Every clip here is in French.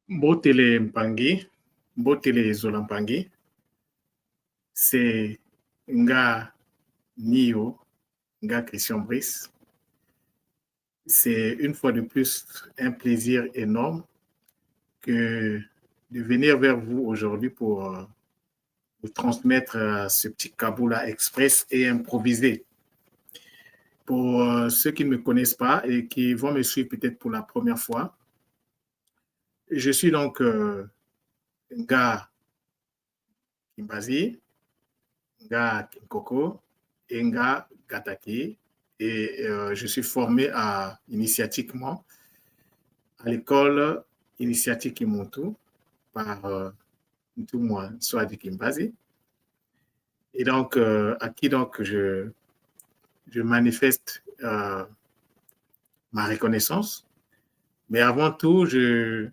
Mbotele Mpangi, Mbotele Zolampangi, c'est Nga Nio, Nga Christian Brice. C'est une fois de plus un plaisir énorme que de venir vers vous aujourd'hui pour vous transmettre ce petit Kaboula express et improvisé. Pour ceux qui ne me connaissent pas et qui vont me suivre peut-être pour la première fois, je suis donc Nga Kimbazi, Nga Kinkoko et Nga Gataki. Et je suis formé initiatiquement à l'école initiatique Imuntu par Ntumwa Swadi Kimbazi. Et donc, à qui donc je manifeste ma reconnaissance. Mais avant tout, je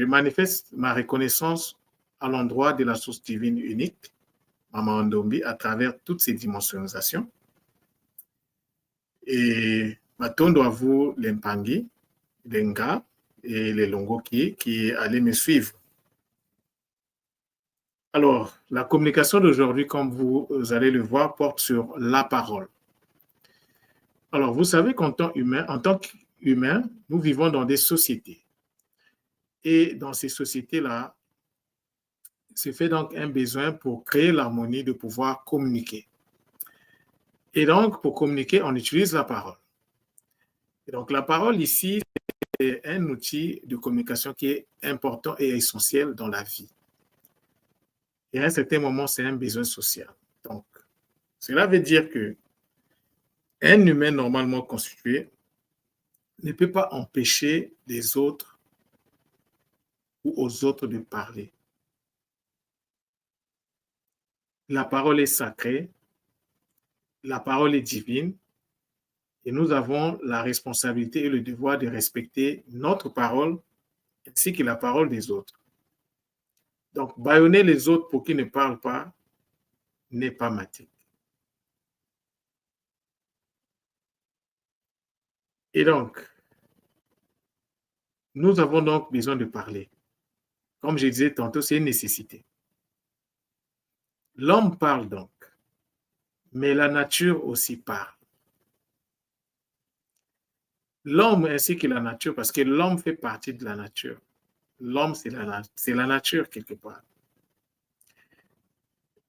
manifeste ma reconnaissance à l'endroit de la source divine unique, Maman Ndombi, à travers toutes ces dimensionisations. Et Matondo à vous, les Mpangi, les Nga et les Longoki qui allaient me suivre. Alors, la communication d'aujourd'hui, comme vous allez le voir, porte sur la parole. Alors, vous savez qu'en tant qu'humain, nous vivons dans des sociétés. Et dans ces sociétés-là, se fait donc un besoin pour créer l'harmonie de pouvoir communiquer. Et donc, pour communiquer, on utilise la parole. Et donc, la parole ici, c'est un outil de communication qui est important et essentiel dans la vie. Et à un certain moment, c'est un besoin social. Donc, cela veut dire que un humain normalement constitué ne peut pas empêcher les autres ou aux autres de parler. La parole est sacrée, la parole est divine, et nous avons la responsabilité et le devoir de respecter notre parole ainsi que la parole des autres. Donc, bâillonner les autres pour qu'ils ne parlent pas n'est pas matique. Et donc, nous avons donc besoin de parler. Comme je disais tantôt, c'est une nécessité. L'homme parle donc, mais la nature aussi parle. L'homme ainsi que la nature, parce que l'homme fait partie de la nature. L'homme, c'est la nature quelque part.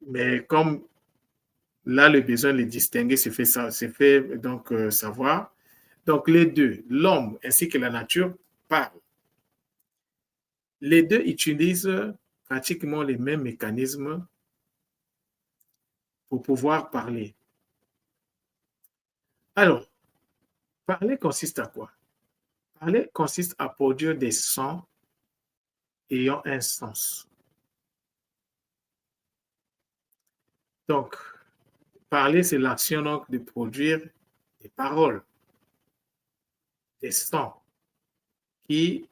Mais comme là, le besoin de les distinguer se fait donc savoir. Donc, les deux, l'homme ainsi que la nature, parlent. Les deux utilisent pratiquement les mêmes mécanismes pour pouvoir parler. Alors, parler consiste à quoi? Parler consiste à produire des sons ayant un sens. Donc, parler, c'est l'action donc de produire des paroles, des sons qui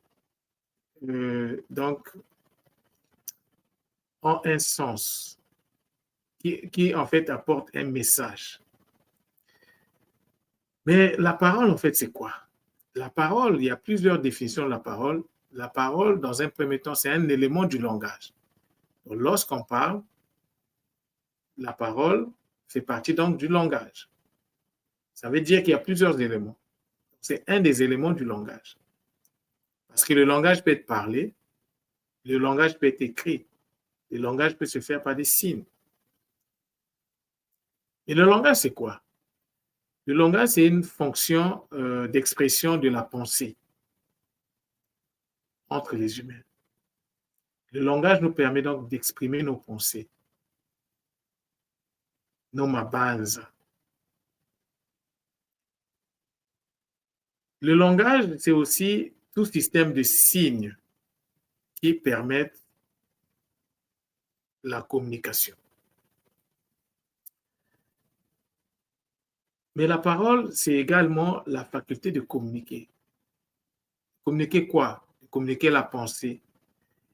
donc ont un sens, qui en fait apportent un message. Mais la parole, en fait, c'est quoi? La parole, il y a plusieurs définitions de la parole. La parole, dans un premier temps, c'est un élément du langage. Lorsqu'on parle, la parole fait partie donc du langage. Ça veut dire qu'il y a plusieurs éléments. C'est un des éléments du langage. Parce que le langage peut être parlé, le langage peut être écrit, le langage peut se faire par des signes. Et le langage, c'est quoi? Le langage, c'est une fonction d'expression de la pensée entre les humains. Le langage nous permet donc d'exprimer nos pensées, nos mabanza. Le langage, c'est aussi tout système de signes qui permettent la communication. Mais la parole, c'est également la faculté de communiquer. Communiquer quoi? Communiquer la pensée.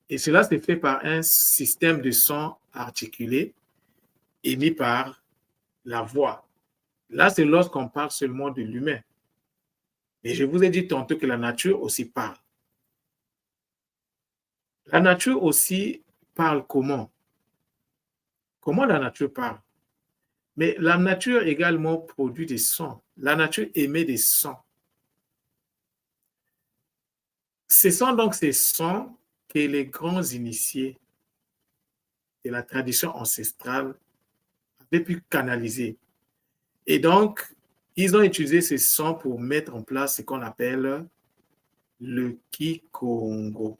Et cela se fait par un système de sons articulés émis par la voix. Là, c'est lorsqu'on parle seulement de l'humain. Et je vous ai dit tantôt que la nature aussi parle. La nature aussi parle comment? Comment la nature parle? Mais la nature également produit des sons. La nature émet des sons. Ce sont donc ces sons que les grands initiés de la tradition ancestrale avaient pu canaliser. Et donc, ils ont utilisé ces sons pour mettre en place ce qu'on appelle le Kikongo.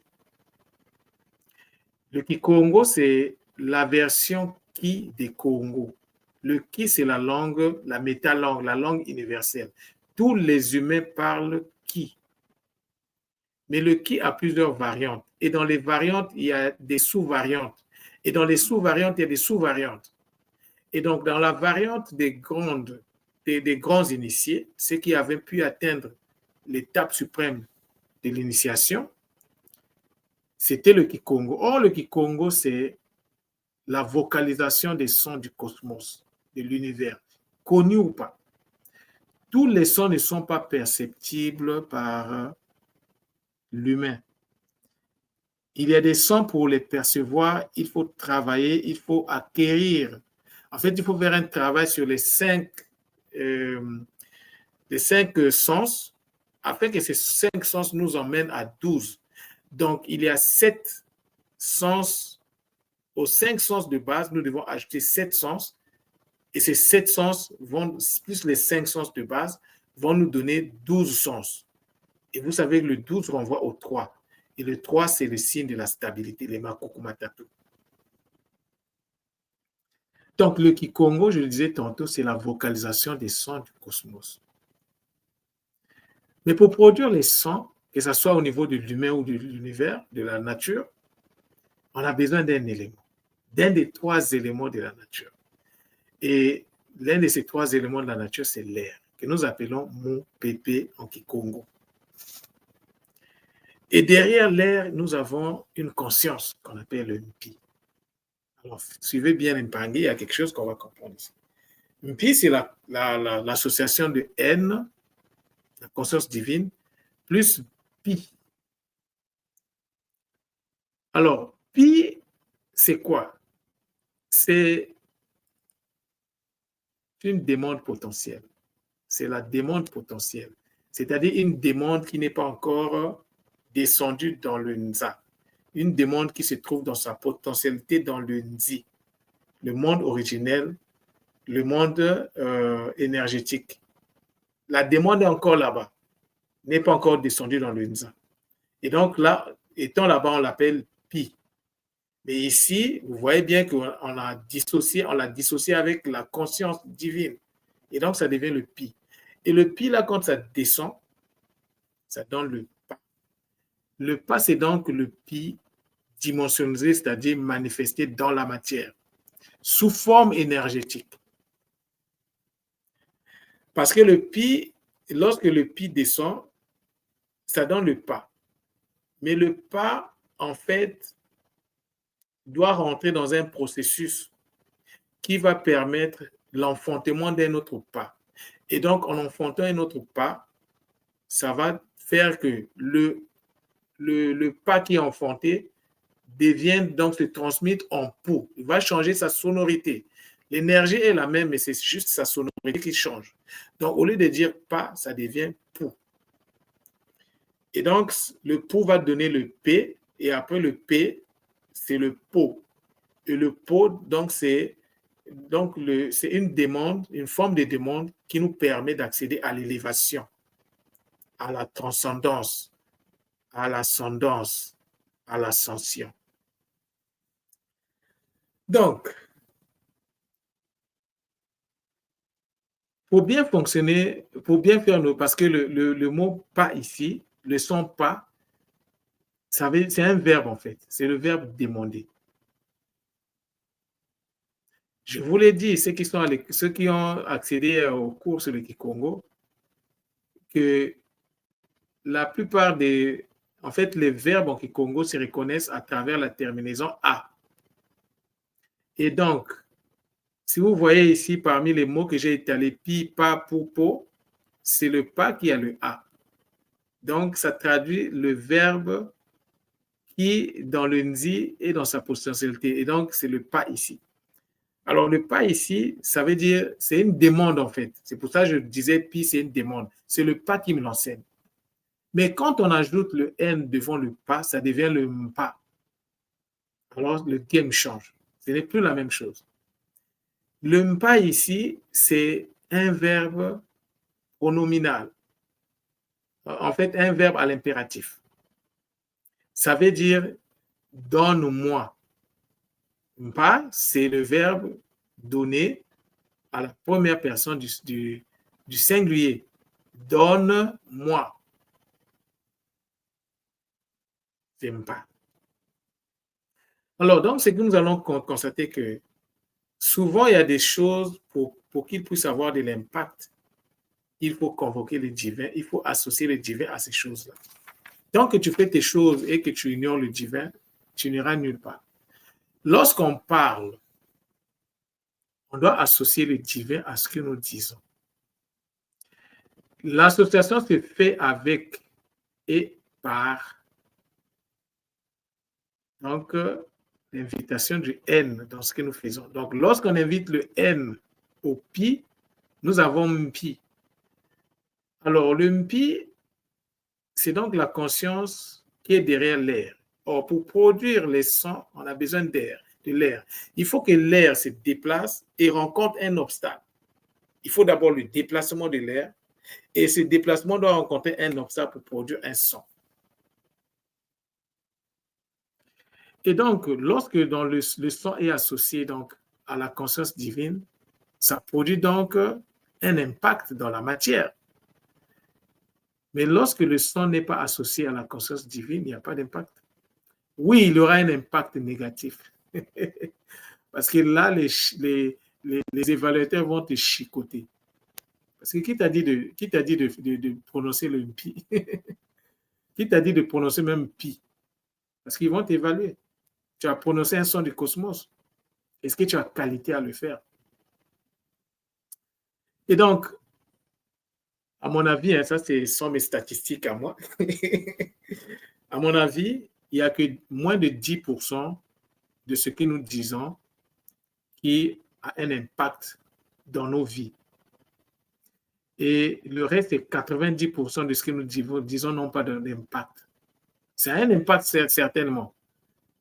Le Kikongo, c'est la version Ki des Congo. Le Ki, c'est la langue, la métalangue, la langue universelle. Tous les humains parlent Ki. Mais le Ki a plusieurs variantes. Et dans les variantes, il y a des sous-variantes. Et dans les sous-variantes, il y a des sous-variantes. Et donc, dans la variante des grands initiés, ceux qui avaient pu atteindre l'étape suprême de l'initiation, c'était le Kikongo. Or, le Kikongo, c'est la vocalisation des sons du cosmos, de l'univers, connus ou pas. Tous les sons ne sont pas perceptibles par l'humain. Il y a des sons pour les percevoir, il faut travailler, il faut acquérir. En fait, il faut faire un travail sur les cinq sens, afin que ces 5 sens nous emmènent à 12. Donc, il y a 7 sens. Aux 5 sens de base, nous devons ajouter 7 sens. Et ces 7 sens, plus les 5 sens de base, vont nous donner 12 sens. Et vous savez que le 12 renvoie au 3. Et le 3, c'est le signe de la stabilité, les makukumatatu. Donc, le Kikongo, je le disais tantôt, c'est la vocalisation des sons du cosmos. Mais pour produire les sons, que ce soit au niveau de l'humain ou de l'univers, de la nature, on a besoin d'un élément, d'un des 3 éléments de la nature. Et l'un de ces 3 éléments de la nature, c'est l'air, que nous appelons Mu Pepe en Kikongo. Et derrière l'air, nous avons une conscience qu'on appelle le Mpi. Alors, suivez bien l'Impangi, il y a quelque chose qu'on va comprendre ici. Mpi, c'est l'association de N, la conscience divine, plus Pi. Alors, Pi, c'est quoi? C'est une demande potentielle. C'est la demande potentielle. C'est-à-dire une demande qui n'est pas encore descendue dans le Nza. Une demande qui se trouve dans sa potentialité dans le Nzi, le monde originel, le monde énergétique. La demande est encore là-bas, n'est pas encore descendue dans le Nza. Et donc là, étant là-bas, on l'appelle Pi. Mais ici, vous voyez bien qu'on l'a dissocié avec la conscience divine. Et donc, ça devient le Pi. Et le Pi, là, quand ça descend, ça donne le Pa. Le Pa, c'est donc le Pi dimensionnalisé, c'est-à-dire manifesté dans la matière, sous forme énergétique. Parce que le Pi, lorsque le Pi descend, ça donne le Pa. Mais le Pa, en fait, doit rentrer dans un processus qui va permettre l'enfantement d'un autre pas. Et donc, en enfantant un autre pas, ça va faire que le pas qui est enfanté devienne, donc se transmette en pou. Il va changer sa sonorité. L'énergie est la même, mais c'est juste sa sonorité qui change. Donc, au lieu de dire pas, ça devient pou. Et donc, le pou va donner le P, et après le P, c'est le po. Et le po, donc, c'est une demande, une forme de demande qui nous permet d'accéder à l'élévation, à la transcendance, à l'ascendance, à l'ascension. Donc, pour bien fonctionner, pour bien faire parce que le mot pas ici, le son pas, c'est un verbe en fait, c'est le verbe demander. Je vous l'ai dit, ceux qui ont accédé au cours sur le Kikongo, que la plupart en fait, les verbes en Kikongo se reconnaissent à travers la terminaison A. Et donc, si vous voyez ici, parmi les mots que j'ai étalés, pi, pa, pou, po, c'est le pa qui a le A. Donc, ça traduit le verbe qui, dans le Nzi, est dans sa potentialité. Et donc, c'est le pas ici. Alors, le pas ici, ça veut dire, c'est une demande en fait. C'est pour ça que je disais pi, c'est une demande. C'est le pas qui me l'enseigne. Mais quand on ajoute le n devant le pas, ça devient le pas. Alors, le game change. Ce n'est plus la même chose. Le mpa ici, c'est un verbe pronominal. En fait, un verbe à l'impératif. Ça veut dire donne-moi. Mpa, c'est le verbe donner à la première personne du singulier. Donne-moi. C'est mpa. Alors, donc, c'est que nous allons constater que souvent, il y a des choses pour qu'ils puissent avoir de l'impact. Il faut convoquer le divin, il faut associer le divin à ces choses-là. Tant que tu fais tes choses et que tu ignores le divin, tu n'iras nulle part. Lorsqu'on parle, on doit associer le divin à ce que nous disons. L'association se fait avec et par donc l'invitation du N dans ce que nous faisons. Donc, lorsqu'on invite le N au pi, nous avons mpi. Alors, le mpi, c'est donc la conscience qui est derrière l'air. Or, pour produire les sons, on a besoin d'air, de l'air. Il faut que l'air se déplace et rencontre un obstacle. Il faut d'abord le déplacement de l'air et ce déplacement doit rencontrer un obstacle pour produire un son. Et donc, lorsque le son est associé donc, à la conscience divine, ça produit donc un impact dans la matière. Mais lorsque le son n'est pas associé à la conscience divine, il n'y a pas d'impact. Oui, il y aura un impact négatif. Parce que là, les évaluateurs vont te chicoter. Parce que qui t'a dit de prononcer le pi? Qui t'a dit de prononcer même pi? Parce qu'ils vont t'évaluer. Tu as prononcé un son du cosmos. Est-ce que tu as qualité à le faire? Et donc, à mon avis, ça, ce sont mes statistiques à moi. À mon avis, il n'y a que moins de 10% de ce que nous disons qui a un impact dans nos vies. Et le reste, c'est 90% de ce que nous disons n'ont pas d'impact. C'est un impact certainement,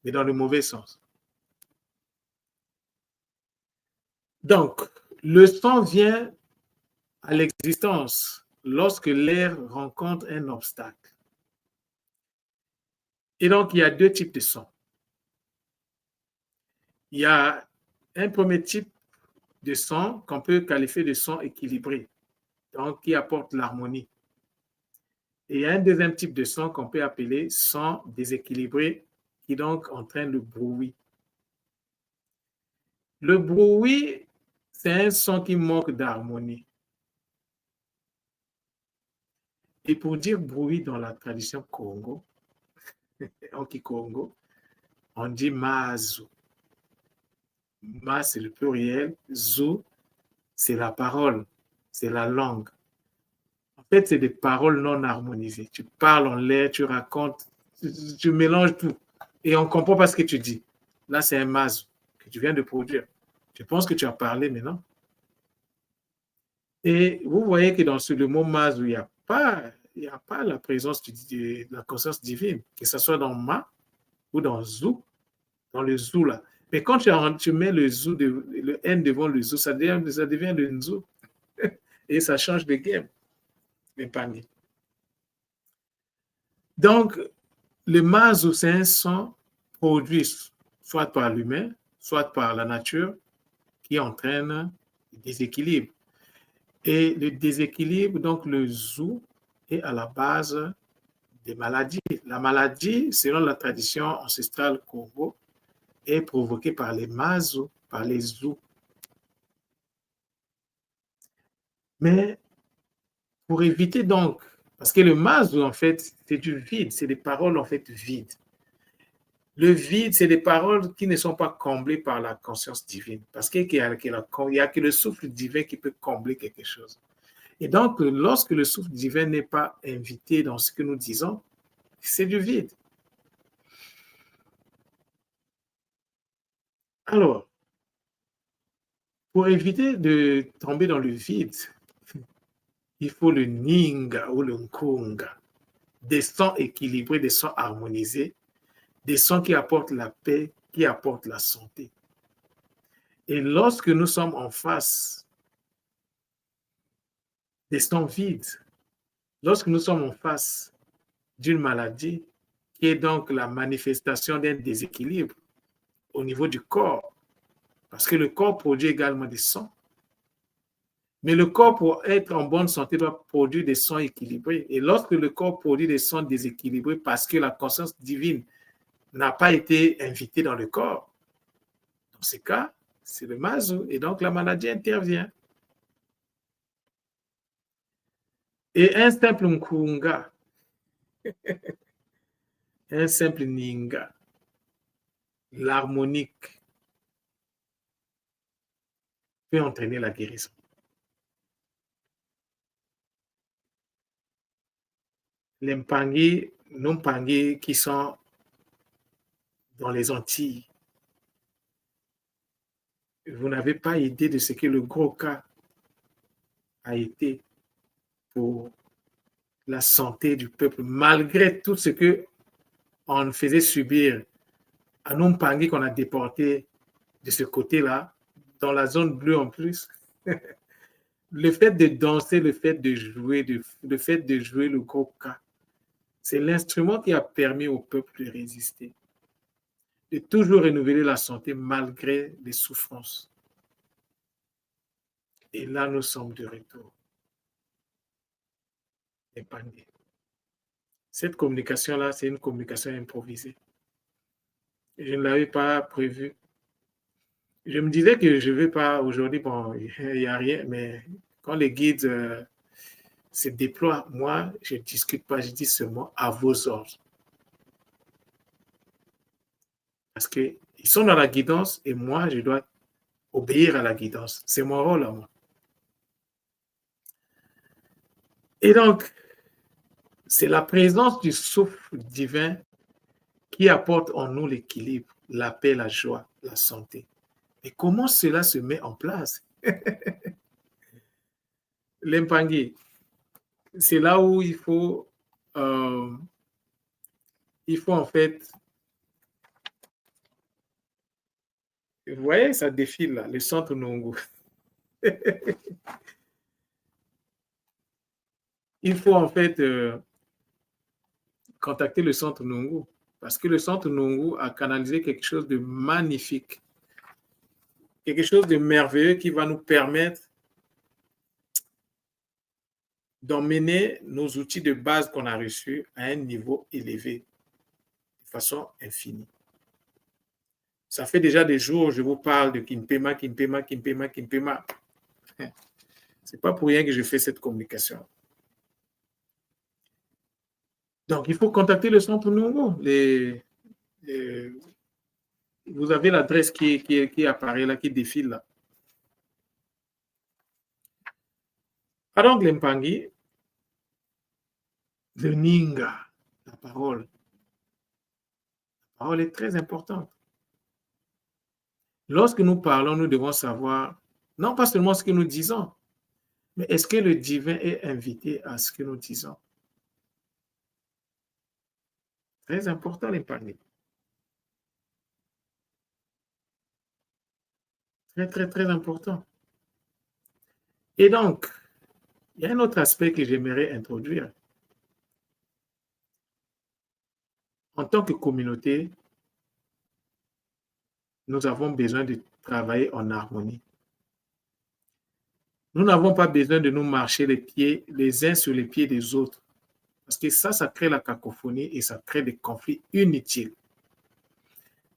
mais dans le mauvais sens. Donc, le son vient à l'existence lorsque l'air rencontre un obstacle. Et donc, il y a deux types de sons. Il y a un premier type de son qu'on peut qualifier de son équilibré, donc qui apporte l'harmonie. Et il y a un deuxième type de son qu'on peut appeler son déséquilibré, qui donc entraîne le bruit. Le bruit, c'est un son qui manque d'harmonie. Et pour dire bruit dans la tradition Congo, en Kikongo, on dit mazu. Ma, c'est le pluriel. Zou, c'est la parole, c'est la langue. En fait, c'est des paroles non harmonisées. Tu parles en l'air, tu racontes, tu mélanges tout. Et on ne comprend pas ce que tu dis. Là, c'est un mazu que tu viens de produire. Je pense que tu as parlé maintenant. Et vous voyez que dans le mot mazu, il n'y a pas la présence de la conscience divine, que ce soit dans ma ou dans zou, dans le zou là. Mais quand tu mets le N devant le zou, ça devient le nzou. Et ça change de game, les paniers. Donc, le mazu, c'est un son produit soit par l'humain, soit par la nature, qui entraîne le déséquilibre. Et le déséquilibre, donc le zou, est à la base des maladies. La maladie, selon la tradition ancestrale Congo, est provoquée par les mazu, par les zou. Mais pour éviter donc, parce que le mazu, en fait, c'est du vide, c'est des paroles en fait vides. Le vide, c'est des paroles qui ne sont pas comblées par la conscience divine, parce qu'il n'y a que le souffle divin qui peut combler quelque chose. Et donc, lorsque le souffle divin n'est pas invité dans ce que nous disons, c'est du vide. Alors, pour éviter de tomber dans le vide, il faut le Ninga ou le Nkunga, des sons équilibrés, des sons harmonisés, des sons qui apportent la paix, qui apportent la santé. Et lorsque nous sommes en face des sons vides, lorsque nous sommes en face d'une maladie, qui est donc la manifestation d'un déséquilibre au niveau du corps, parce que le corps produit également des sons. Mais le corps, pour être en bonne santé, doit produire des sons équilibrés. Et lorsque le corps produit des sons déséquilibrés parce que la conscience divine n'a pas été invitée dans le corps, dans ce cas, c'est le mazu. Et donc, la maladie intervient. Et un simple nkunga, un simple ninga, l'harmonique, peut entraîner la guérison. Les Mpangui, nos Mpangui qui sont dans les Antilles, vous n'avez pas idée de ce que le gros cas a été pour la santé du peuple, malgré tout ce qu'on faisait subir à nos Mpangui qu'on a déportés de ce côté-là, dans la zone bleue en plus. Le fait de danser, le fait de jouer, le fait de jouer le gros cas, c'est l'instrument qui a permis au peuple de résister, de toujours renouveler la santé malgré les souffrances. Et là, nous sommes de retour. Épanoui. Cette communication-là, c'est une communication improvisée. Je ne l'avais pas prévue. Je me disais que je ne vais pas aujourd'hui, bon, il n'y a rien, mais quand les guides se déploient, moi, je ne discute pas, je dis seulement à vos ordres. Parce qu'ils sont dans la guidance et moi, je dois obéir à la guidance. C'est mon rôle à moi. Et donc, c'est la présence du souffle divin qui apporte en nous l'équilibre, la paix, la joie, la santé. Et comment cela se met en place? L'impangui, c'est là où il faut en fait, vous voyez, ça défile là, le centre Nongo. Il faut en fait contacter le centre Nongo parce que le centre Nongo a canalisé quelque chose de magnifique, quelque chose de merveilleux qui va nous permettre d'emmener nos outils de base qu'on a reçus à un niveau élevé, de façon infinie. Ça fait déjà des jours que je vous parle de Kimpema, Kimpema, Kimpema, Kimpema. Ce n'est pas pour rien que je fais cette communication. Donc, il faut contacter le centre Nongo. Vous avez l'adresse qui apparaît là, qui défile là. Alors, l'Empangui, le Ninga, la parole est très importante. Lorsque nous parlons, nous devons savoir, non pas seulement ce que nous disons, mais est-ce que le divin est invité à ce que nous disons? Très important, l'Empangui. Très, très, très important. Et donc, il y a un autre aspect que j'aimerais introduire. En tant que communauté, nous avons besoin de travailler en harmonie. Nous n'avons pas besoin de nous marcher les uns sur les pieds des autres. Parce que ça crée la cacophonie et ça crée des conflits inutiles.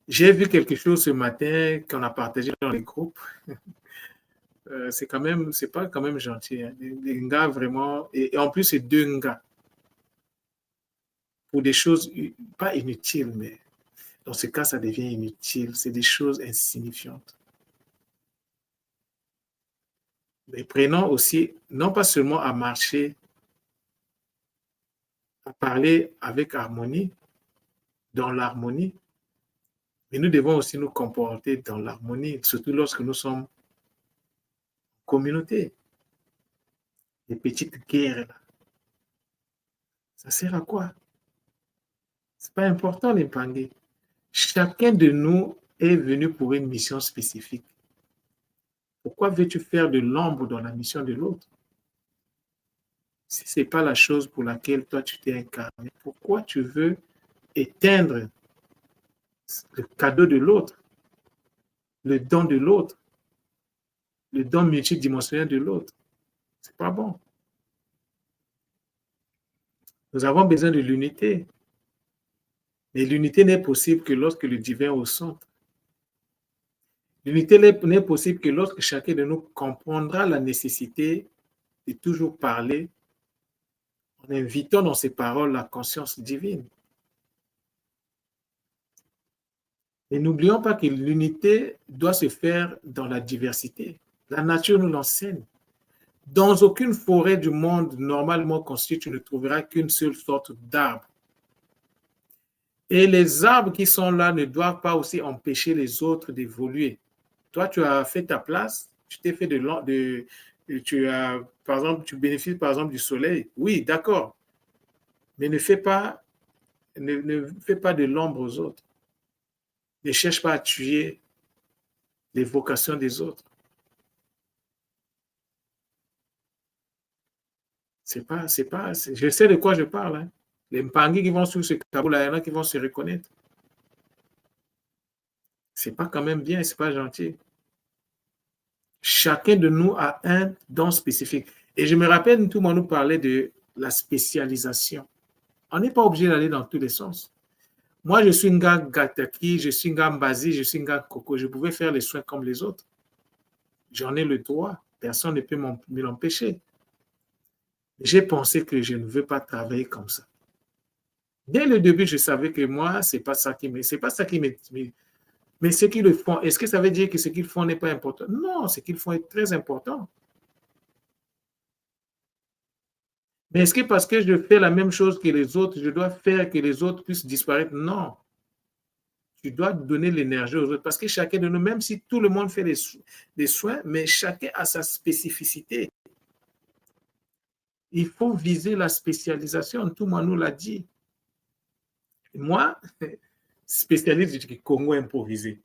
J'ai vu quelque chose ce matin qu'on a partagé dans les groupes. C'est pas quand même gentil. Hein. Les gars vraiment, et en plus c'est deux gars. Pour des choses pas inutiles, mais dans ce cas, ça devient inutile. C'est des choses insignifiantes. Mais prenons aussi, non pas seulement à marcher, à parler avec harmonie, dans l'harmonie, Mais nous devons aussi nous comporter dans l'harmonie, surtout lorsque nous sommes en communauté. Les petites guerres, là, ça sert à quoi? Ce n'est pas important, les pangés. Chacun de nous est venu pour une mission spécifique. Pourquoi veux-tu faire de l'ombre dans la mission de l'autre? Si ce n'est pas la chose pour laquelle toi tu t'es incarné, pourquoi tu veux éteindre le cadeau de l'autre, le don de l'autre, le don multidimensionnel de l'autre? C'est pas bon. Nous avons besoin de l'unité. Mais l'unité n'est possible que lorsque le divin est au centre. L'unité n'est possible que lorsque chacun de nous comprendra la nécessité de toujours parler en invitant dans ses paroles la conscience divine. Et n'oublions pas que l'unité doit se faire dans la diversité. La nature nous l'enseigne. Dans aucune forêt du monde normalement constituée, tu ne trouveras qu'une seule sorte d'arbre. Et les arbres qui sont là ne doivent pas aussi empêcher les autres d'évoluer. Toi, tu as fait ta place, tu t'es fait tu as, par exemple, tu bénéficies par exemple du soleil. Oui, d'accord. Mais ne fais pas de l'ombre aux autres. Ne cherche pas à tuer les vocations des autres. Je sais de quoi je parle. Hein. Les Mpangi qui vont sur ce Kaboul, il y en a qui vont se reconnaître. C'est pas quand même bien, c'est pas gentil. Chacun de nous a un don spécifique. Et je me rappelle, tout le monde nous parlait de la spécialisation. On n'est pas obligé d'aller dans tous les sens. Moi, je suis un gars Gataki, je suis un gars Mbazi, je suis un gars Coco. Je pouvais faire les soins comme les autres. J'en ai le droit. Personne ne peut me l'empêcher. J'ai pensé que je ne veux pas travailler comme ça. Dès le début, je savais que moi, c'est pas ça qui me... Mais ce qu'ils le font, est-ce que ça veut dire que ce qu'ils font n'est pas important? Non, ce qu'ils font est très important. Mais est-ce que parce que je fais la même chose que les autres, je dois faire que les autres puissent disparaître? Non. Tu dois donner l'énergie aux autres. Parce que chacun de nous, même si tout le monde fait des soins, mais chacun a sa spécificité. Il faut viser la spécialisation. Tout le monde nous l'a dit. Moi, spécialiste du Congo improvisé.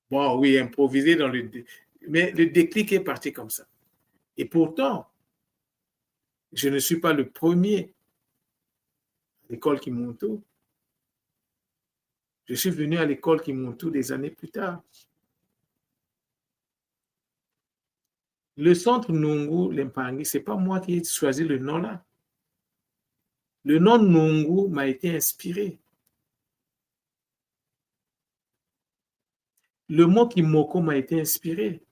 Bon, oui, improvisé dans le... Mais le déclic est parti comme ça. Et pourtant, je ne suis pas le premier à l'école Kimuntu. Je suis venu à l'école Kimuntu des années plus tard. Le centre Nungu Lempangi, ce n'est pas moi qui ai choisi le nom là. Le nom Nungu m'a été inspiré. Le mot Kimoko m'a été inspiré.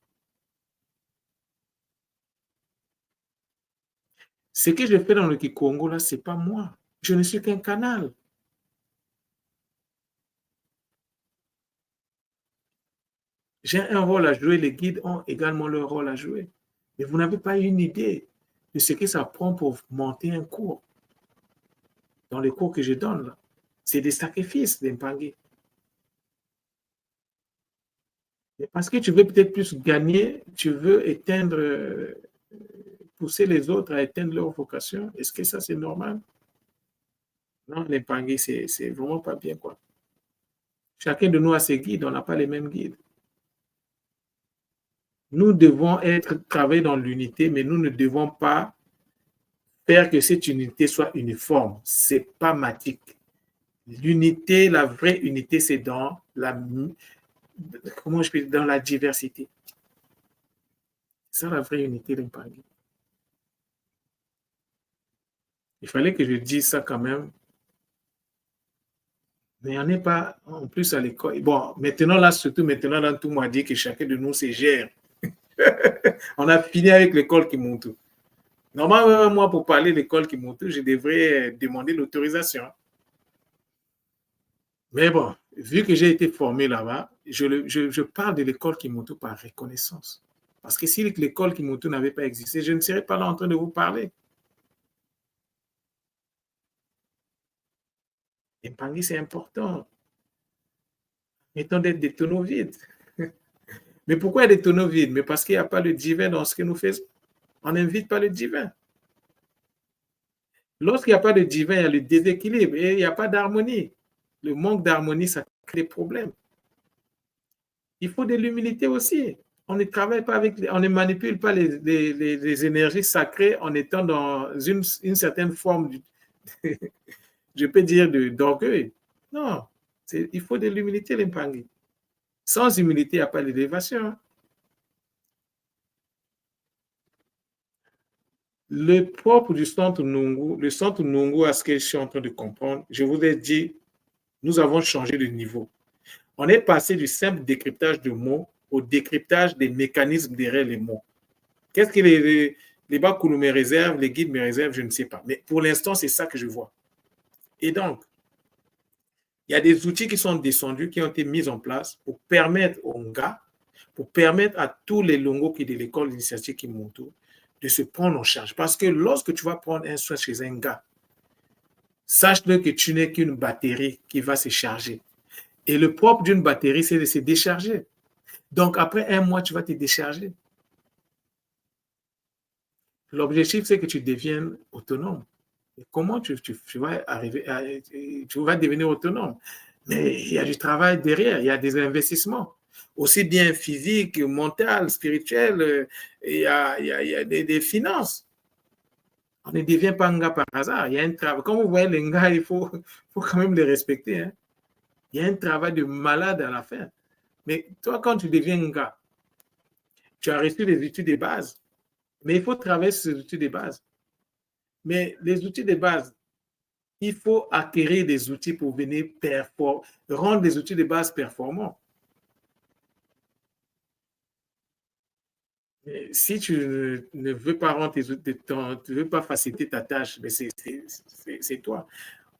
Ce que je fais dans le Kikongo là, ce n'est pas moi. Je ne suis qu'un canal. J'ai un rôle à jouer, les guides ont également leur rôle à jouer. Mais vous n'avez pas une idée de ce que ça prend pour monter un cours. Dans les cours que je donne, là, c'est des sacrifices d'Impangi. Parce que tu veux peut-être plus gagner, tu veux éteindre, pousser les autres à éteindre leur vocation. Est-ce que ça, c'est normal? Non, l'Impangi, c'est vraiment pas bien, quoi. Chacun de nous a ses guides, on n'a pas les mêmes guides. Nous devons travailler dans l'unité, mais nous ne devons pas faire que cette unité soit uniforme. Ce n'est pas matique. L'unité, la vraie unité, c'est dans la diversité. C'est ça la vraie unité d'Impangi. Il fallait que je dise ça quand même. Mais on n'est pas en plus à l'école. Bon, maintenant, là, surtout maintenant, là, tout le monde dit que chacun de nous se gère. On a fini avec l'école Kimuntu. Normalement, moi, pour parler de l'école Kimuntu, je devrais demander l'autorisation. Mais bon, vu que j'ai été formé là-bas, je parle de l'école Kimuntu par reconnaissance. Parce que si l'école Kimuntu n'avait pas existé, je ne serais pas là en train de vous parler. Impangi, c'est important. Mettons des tonneaux vides. Mais pourquoi des tonneaux vides? Mais parce qu'il n'y a pas le divin dans ce que nous faisons. On n'invite pas le divin. Lorsqu'il n'y a pas de divin, il y a le déséquilibre et il n'y a pas d'harmonie. Le manque d'harmonie, ça crée des problèmes. Il faut de l'humilité aussi. On ne travaille pas avec, on ne manipule pas les énergies sacrées en étant dans une certaine forme, je peux dire, d'orgueil. Non, il faut de l'humilité, l'impangi. Sans humilité, il n'y a pas d'élévation. Le propre du centre Nungu, le centre Nungu, à ce que je suis en train de comprendre, je vous ai dit, nous avons changé de niveau. On est passé du simple décryptage de mots au décryptage des mécanismes derrière les mots. Qu'est-ce que les Bakulu me réservent, les guides me réservent, je ne sais pas. Mais pour l'instant, c'est ça que je vois. Et donc, il y a des outils qui sont descendus, qui ont été mis en place pour permettre aux Nga, pour permettre à tous les Longo qui de l'école d'initiative qui montent de se prendre en charge. Parce que lorsque tu vas prendre un soin chez un gars, sache-le que tu n'es qu'une batterie qui va se charger. Et le propre d'une batterie, c'est de se décharger. Donc, après un mois, tu vas te décharger. L'objectif, c'est que tu deviennes autonome. Et comment tu vas arriver tu vas devenir autonome? Mais il y a du travail derrière, il y a des investissements, aussi bien physique, mental, spirituel, il y a des finances. On ne devient pas un gars par hasard. Il y a un travail. Comme vous voyez, les gars, faut quand même les respecter. Hein. Il y a un travail de malade à la fin. Mais toi, quand tu deviens un gars, tu as reçu les études de base. Mais il faut travailler sur les outils de base. Mais les outils de base, il faut acquérir des outils pour venir rendre les outils de base performants. Mais si tu ne veux pas rendre tes outils, tu ne veux pas faciliter ta tâche, mais c'est toi.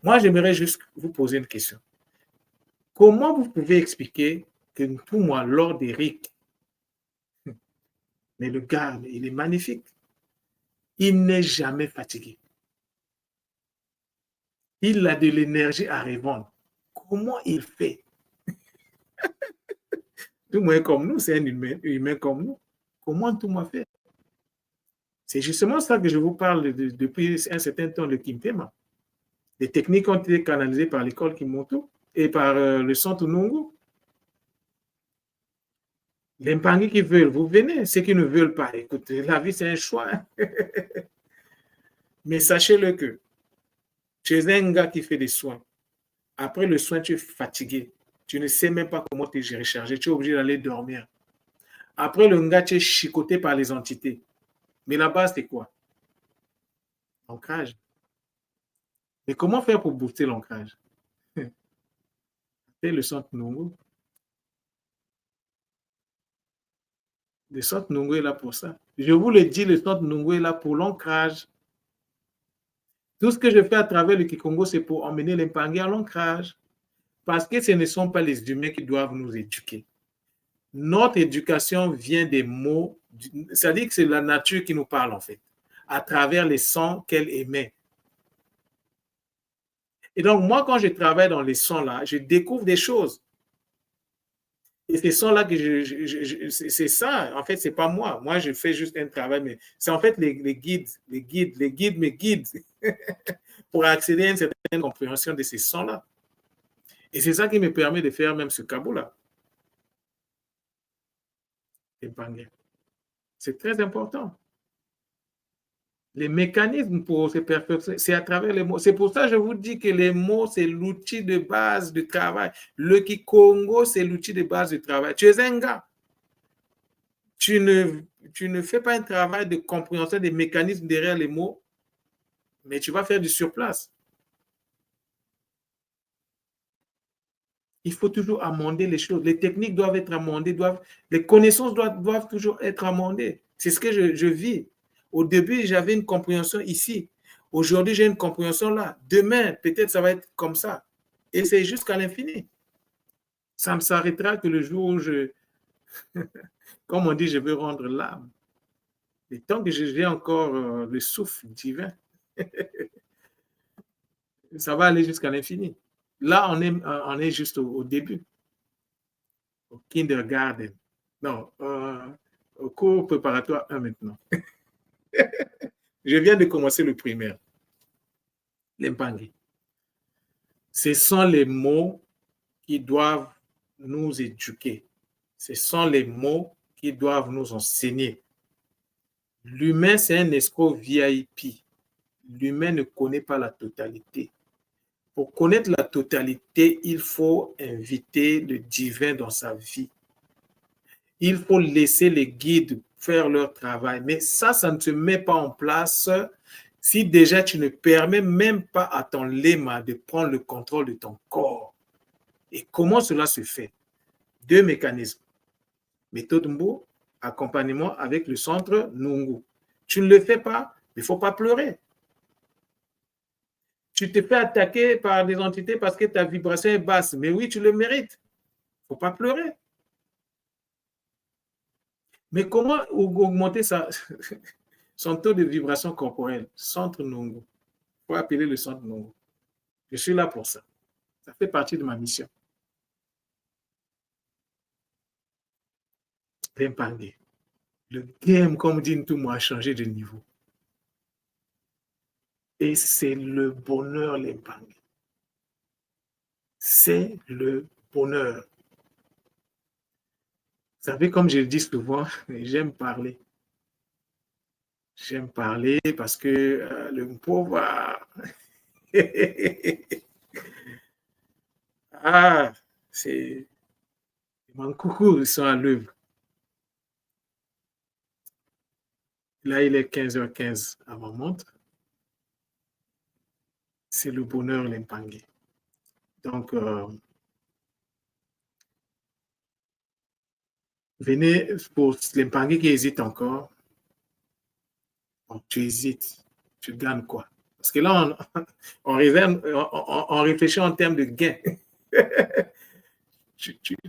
Moi, j'aimerais juste vous poser une question. Comment vous pouvez expliquer que pour moi, Lord Eric, mais le gars, il est magnifique. Il n'est jamais fatigué. Il a de l'énergie à revendre. Comment il fait? Tout le monde comme nous, c'est un humain comme nous. Comment tout le monde fait? C'est justement ça que je vous parle depuis un certain temps, le Kimpema. Les techniques ont été canalisées par l'école Kimoto et par le centre Nungu. Les Mpangi qui veulent, vous venez. Ceux qui ne veulent pas, écoutez, la vie, c'est un choix. Mais sachez-le que tu es un gars qui fait des soins. Après le soin, tu es fatigué. Tu ne sais même pas comment te recharger. Tu es obligé d'aller dormir. Après le gars, tu es chicoté par les entités. Mais la base, c'est quoi? L'ancrage. Mais comment faire pour booster l'ancrage? C'est le centre Nungu. Le centre Nungu est là pour ça. Je vous le dis, le centre Nungu est là pour l'ancrage. Tout ce que je fais à travers le Kikongo, c'est pour emmener les Mpangi à l'ancrage. Parce que ce ne sont pas les humains qui doivent nous éduquer. Notre éducation vient des mots, c'est-à-dire que c'est la nature qui nous parle en fait, à travers les sons qu'elle émet. Et donc, moi, quand je travaille dans les sons-là, je découvre des choses. Et ces sons-là que c'est ça, en fait, c'est pas moi. Moi, je fais juste un travail, mais c'est en fait les guides me guident pour accéder à une certaine compréhension de ces sons-là. Et c'est ça qui me permet de faire même ce cabot-là. C'est très important. Les mécanismes pour se perfectionner, c'est à travers les mots. C'est pour ça que je vous dis que les mots, c'est l'outil de base du travail. Le Kikongo, c'est l'outil de base du travail. Tu es un gars. Tu ne fais pas un travail de compréhension des mécanismes derrière les mots, mais tu vas faire du surplace. Il faut toujours amender les choses. Les techniques doivent être amendées, les connaissances doivent toujours être amendées. C'est ce que je vis. Au début, j'avais une compréhension ici. Aujourd'hui, j'ai une compréhension là. Demain, peut-être ça va être comme ça. Et c'est jusqu'à l'infini. Ça ne s'arrêtera que le jour où comme on dit, je veux rendre l'âme. Et tant que j'ai encore le souffle divin, ça va aller jusqu'à l'infini. Là, on est juste au début. au kindergarten. Non, au cours préparatoire 1 maintenant. Je viens de commencer le primaire. L'Impangi. Ce sont les mots qui doivent nous éduquer. Ce sont les mots qui doivent nous enseigner. L'humain, c'est un escroc VIP. L'humain ne connaît pas la totalité. Pour connaître la totalité, il faut inviter le divin dans sa vie. Il faut laisser les guides faire leur travail. Mais ça ne se met pas en place si déjà tu ne permets même pas à ton léma de prendre le contrôle de ton corps. Et comment cela se fait? 2 mécanismes. Méthode Mbo, accompagnement avec le centre Nungu. Tu ne le fais pas, il ne faut pas pleurer. Tu te fais attaquer par des entités parce que ta vibration est basse. Mais oui, tu le mérites. Il ne faut pas pleurer. Mais comment augmenter son taux de vibration corporelle? Centre Nungu. Il faut appeler le centre Nungu. Je suis là pour ça. Ça fait partie de ma mission. L'Impangi. Le game, comme dit Ntoumou, a changé de niveau. Et c'est le bonheur, l'Impangi. C'est le bonheur. Vous savez, comme je le dis souvent, j'aime parler. J'aime parler parce que le pauvre... ah, c'est... Mon coucou, ils sont à l'œuvre. Là, il est 15h15 à ma montre. C'est le bonheur, l'Impangi. Donc, venez pour l'Impangi qui hésite encore. Bon, tu hésites. Tu gagnes quoi? Parce que là, on réfléchit en termes de gain.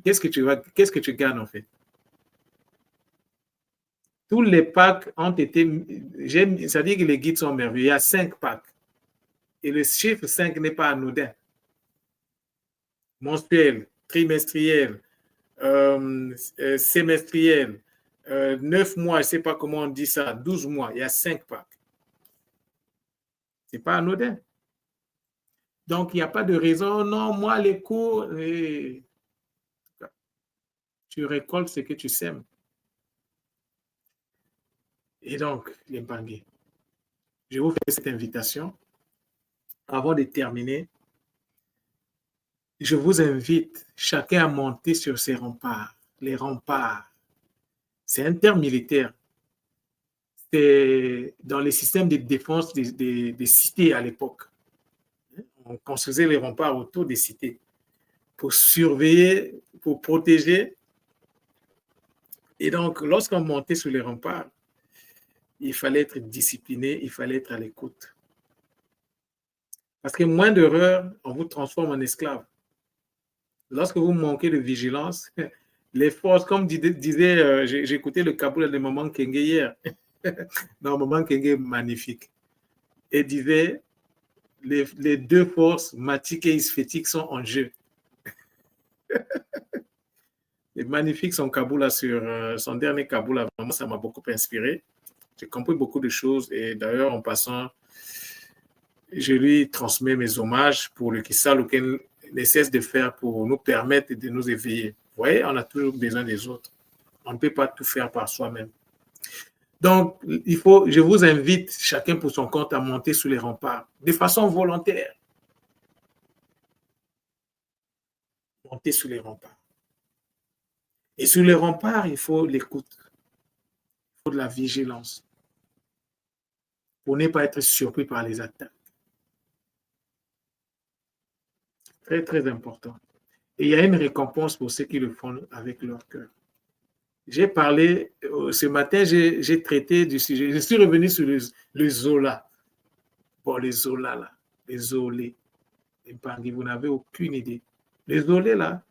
Qu'est-ce que tu gagnes en fait? Tous les packs ont été... Ça dit que les guides sont merveilleux. Il y a 5 packs. Et le chiffre 5 n'est pas anodin. Mensuel, trimestriel, semestriel, 9 mois, je ne sais pas comment on dit ça, 12 mois, il y a 5 packs. Ce n'est pas anodin. Donc, il n'y a pas de raison, non, moi, les cours, tu récoltes ce que tu sèmes. Et donc, l'Impangi, je vous fais cette invitation. Avant de terminer, je vous invite chacun à monter sur ces remparts. Les remparts, c'est un terme militaire. C'est dans les systèmes de défense des cités à l'époque. On construisait les remparts autour des cités pour surveiller, pour protéger. Et donc, lorsqu'on montait sur les remparts, il fallait être discipliné, il fallait être à l'écoute. Parce que moins d'erreurs, on vous transforme en esclave. Lorsque vous manquez de vigilance, les forces, comme disait, j'ai écouté le Kaboul de Maman Kenge hier. Non, Maman Kenge est magnifique. Et disait, les 2 forces, matique et isphétique, sont en jeu. C'est magnifique son Kaboul sur son dernier Kaboul. Vraiment, ça m'a beaucoup inspiré. J'ai compris beaucoup de choses et d'ailleurs, en passant, je lui transmets mes hommages pour le Kissa, lequel ne cesse de faire pour nous permettre de nous éveiller. Vous voyez, on a toujours besoin des autres. On ne peut pas tout faire par soi-même. Donc, je vous invite, chacun pour son compte, à monter sur les remparts de façon volontaire. Monter sur les remparts. Et sur les remparts, il faut l'écoute. Il faut de la vigilance. Pour ne pas être surpris par les attaques. Très, très important. Et il y a une récompense pour ceux qui le font avec leur cœur. J'ai parlé, ce matin, j'ai traité du sujet. Je suis revenu sur le Zola. Bon, les Zola, là. Les Zolés. Vous n'avez aucune idée. Les Zolés, là.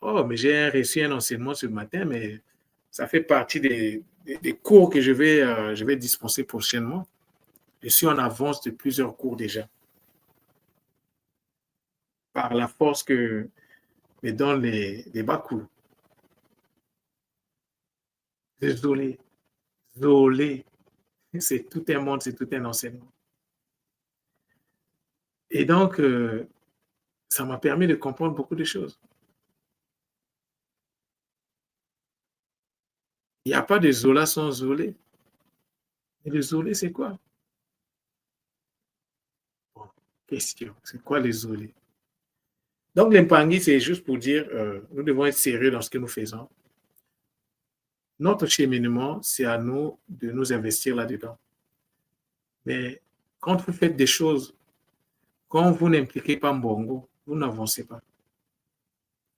Oh, mais j'ai reçu un enseignement ce matin, mais ça fait partie des cours que je vais dispenser prochainement. Je suis en avance de plusieurs cours déjà. Par la force que me donnent les Bakou. Désolé. Désolé. C'est tout un monde, c'est tout un enseignement. Et donc, ça m'a permis de comprendre beaucoup de choses. Il n'y a pas de Zola sans Zolé. Et le Zolé, c'est quoi? Bon, question. C'est quoi les Zolé? Donc, l'impangui, c'est juste pour dire, nous devons être sérieux dans ce que nous faisons. Notre cheminement, c'est à nous de nous investir là-dedans. Mais quand vous faites des choses, quand vous n'impliquez pas Mbongo, vous n'avancez pas.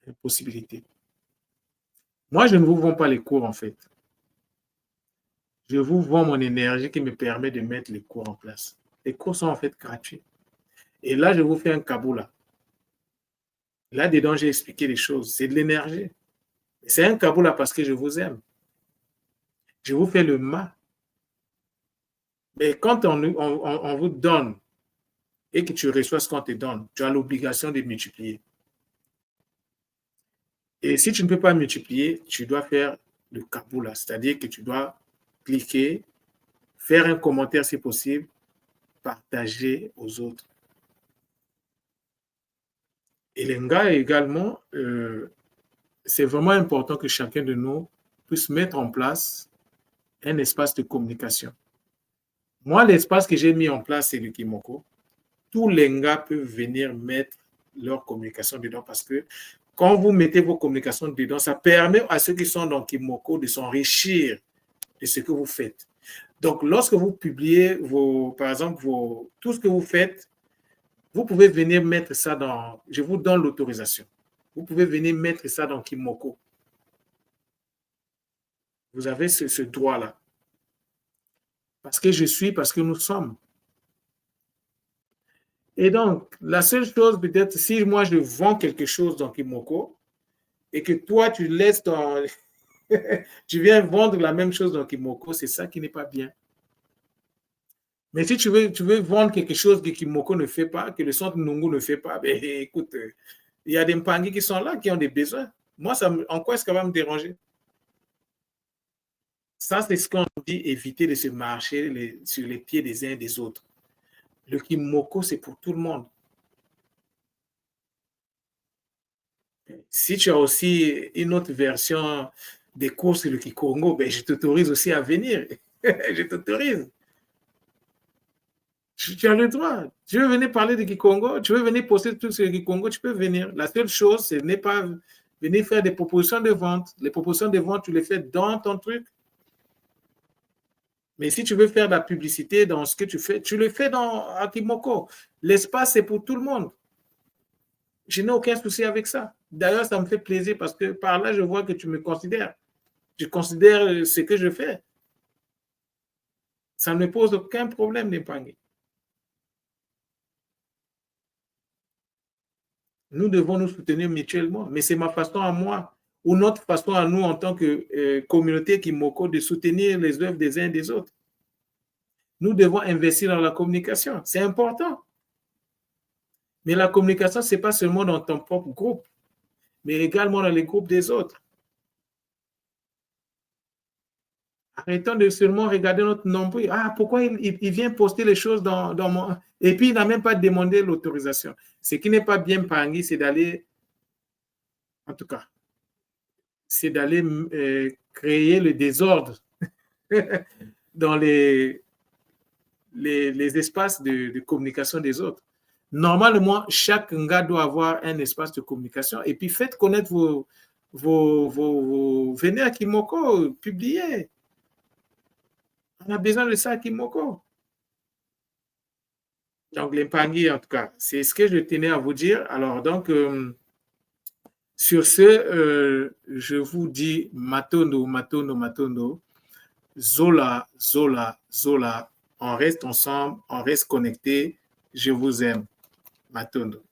Impossibilité. Moi, je ne vous vends pas les cours, en fait. Je vous vends mon énergie qui me permet de mettre les cours en place. Les cours sont en fait gratuits. Et là, je vous fais un kaboula. Là-dedans, j'ai expliqué les choses. C'est de l'énergie. C'est un kaboula parce que je vous aime. Je vous fais le mal. Mais quand on vous donne et que tu reçois ce qu'on te donne, tu as l'obligation de multiplier. Et si tu ne peux pas multiplier, tu dois faire le kaboula, c'est-à-dire que tu dois cliquer, faire un commentaire si possible, partager aux autres. Et les gars également, c'est vraiment important que chacun de nous puisse mettre en place un espace de communication. Moi, l'espace que j'ai mis en place, c'est le Kimoko. Tous les gars peuvent venir mettre leur communication dedans parce que quand vous mettez vos communications dedans, ça permet à ceux qui sont dans Kimoko de s'enrichir de ce que vous faites. Donc, lorsque vous publiez, par exemple, tout ce que vous faites, vous pouvez venir mettre ça dans... Je vous donne l'autorisation. Vous pouvez venir mettre ça dans Kimoko. Vous avez ce droit-là. Parce que je suis, parce que nous sommes. Et donc, la seule chose, peut-être, si moi je vends quelque chose dans Kimoko et que toi tu laisses dans. Tu viens vendre la même chose dans Kimoko, c'est ça qui n'est pas bien. Mais si tu veux vendre quelque chose que Kimoko ne fait pas, que le centre Nungu ne fait pas, ben écoute, il y a des Mpangi qui sont là, qui ont des besoins. Moi, en quoi est-ce que ça va me déranger? Ça, c'est ce qu'on dit, éviter de se marcher sur les pieds des uns et des autres. Le Kimoko, c'est pour tout le monde. Si tu as aussi une autre version des cours sur le Kikongo, ben, je t'autorise aussi à venir. Je t'autorise. Tu as le droit. Tu veux venir parler de Kikongo, tu veux venir poster tout sur le Kikongo, tu peux venir. La seule chose, ce n'est pas venir faire des propositions de vente. Les propositions de vente, tu les fais dans ton truc. Mais si tu veux faire de la publicité dans ce que tu fais, tu le fais dans Akimoko. L'espace, c'est pour tout le monde. Je n'ai aucun souci avec ça. D'ailleurs, ça me fait plaisir parce que par là, je vois que tu me considères. Je considère ce que je fais. Ça ne me pose aucun problème d'épargner. Nous devons nous soutenir mutuellement, mais c'est ma façon à moi ou notre façon à nous en tant que communauté Kimoko de soutenir les œuvres des uns et des autres. Nous devons investir dans la communication. C'est important. Mais la communication, ce n'est pas seulement dans ton propre groupe, mais également dans les groupes des autres. Arrêtons de seulement regarder notre nombril. Ah, pourquoi il vient poster les choses dans mon... Et puis, il n'a même pas demandé l'autorisation. Ce qui n'est pas bien parmi, c'est d'aller, en tout cas, c'est d'aller créer le désordre dans les espaces de communication des autres. Normalement, chaque gars doit avoir un espace de communication et puis faites connaître venez à Kimoko, publiez. On a besoin de ça à Kimoko. Donc, l'Impangui, en tout cas, c'est ce que je tenais à vous dire. Alors, donc, sur ce, je vous dis Matondo, Matondo, Matondo, Zola, Zola, Zola. On reste ensemble, on reste connectés. Je vous aime. Matondo.